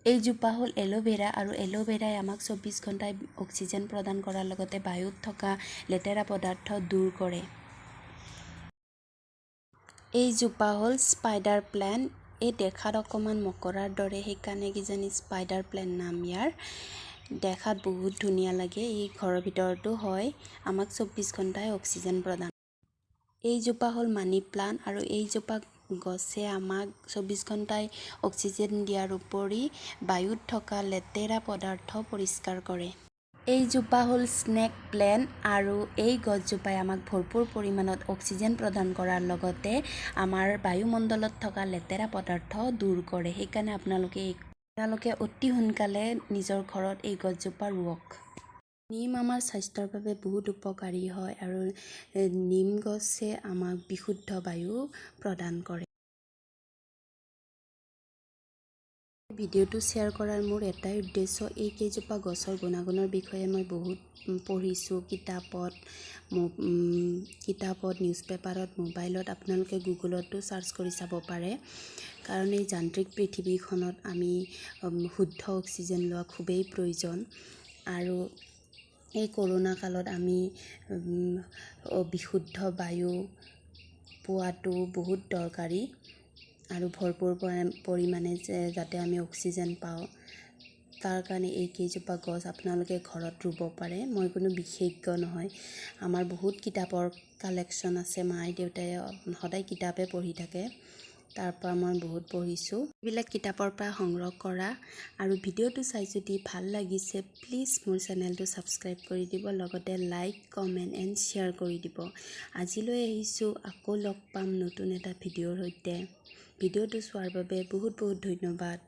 এইজোপা হ'ল এলোভেৰা আৰু এলোভেৰাই আমাক 24 ঘণ্টাই অক্সিজেন প্ৰদান কৰাৰ লগতে বায়ুত থকা লেতেৰা পদাৰ্থ দূৰ কৰে। এইজোপা হ'ল স্পাইডাৰ প্লেণ্ট। এই দেখাত অকণমান মকৰাৰ দৰে, সেইকাৰণে কিজানি স্পাইডাৰ প্লেণ্ট নাম ইয়াৰ। দেখাত বহুত ধুনীয়া লাগে। এই ঘৰৰ ভিতৰতো হয়, আমাক 24 ঘণ্টাই অক্সিজেন প্ৰদান। এইজোপা হ'ল মানি প্লাণ্ট আৰু এইজোপা গছে আমাক 24 ঘণ্টাই অক্সিজেন দিয়াৰ উপৰি বায়ুত থকা লেতেৰা পদাৰ্থ পৰিষ্কাৰ কৰে। এইজোপা হ'ল স্নেক প্লেণ্ট আৰু এই গছজোপাই আমাক ভৰপূৰ পৰিমাণত অক্সিজেন প্ৰদান কৰাৰ লগতে আমাৰ বায়ুমণ্ডলত থকা লেতেৰা পদাৰ্থ দূৰ কৰে। সেইকাৰণে আপোনালোকে অতি সোনকালে নিজৰ ঘৰত এই গছজোপা ৰুৱক। নিম আমাৰ স্বাস্থ্যৰ বাবে বহুত উপকাৰী হয় আৰু নিম গছে আমাক বিশুদ্ধ বায়ু প্ৰদান কৰে। ভিডিঅ'টো শ্বেয়াৰ কৰাৰ মোৰ এটাই উদ্দেশ্য, এই কেইজোপা গছৰ গুণাগুণৰ বিষয়ে মই বহুত পঢ়িছোঁ কিতাপত, নিউজ পেপাৰত, মোবাইলত, আপোনালোকে গুগলতো চাৰ্চ কৰি চাব পাৰে। কাৰণ এই যান্ত্ৰিক পৃথিৱীখনত আমি শুদ্ধ অক্সিজেন লোৱা খুবেই প্ৰয়োজন আৰু এই কৰোণা কালত আমি বিশুদ্ধ বায়ু পোৱাটো বহুত দৰকাৰী আৰু ভৰপূৰ পৰিমাণে যাতে আমি অক্সিজেন পাওঁ, তাৰ কাৰণে এই কেইজোপা গছ আপোনালোকে ঘৰত ৰুব পাৰে। মই কোনো বিশেষজ্ঞ নহয়, আমাৰ বহুত কিতাপৰ কালেকশ্যন আছে। মায়ে দেউতাই সদায় কিতাপে পঢ়ি থাকে, তাৰ পৰা মই বহুত পঢ়িছোঁ। এইবিলাক কিতাপৰ পৰা সংগ্ৰহ কৰা। আৰু ভিডিঅ'টো চাই যদি ভাল লাগিছে প্লিজ মোৰ চেনেলটো ছাবস্ক্ৰাইব কৰি দিব, লগতে লাইক, কমেণ্ট এণ্ড শ্বেয়াৰ কৰি দিব। আজিলৈ আহিছোঁ, আকৌ লগ পাম নতুন এটা ভিডিঅ'ৰ সৈতে। ভিডিঅ'টো চোৱাৰ বাবে বহুত বহুত ধন্যবাদ।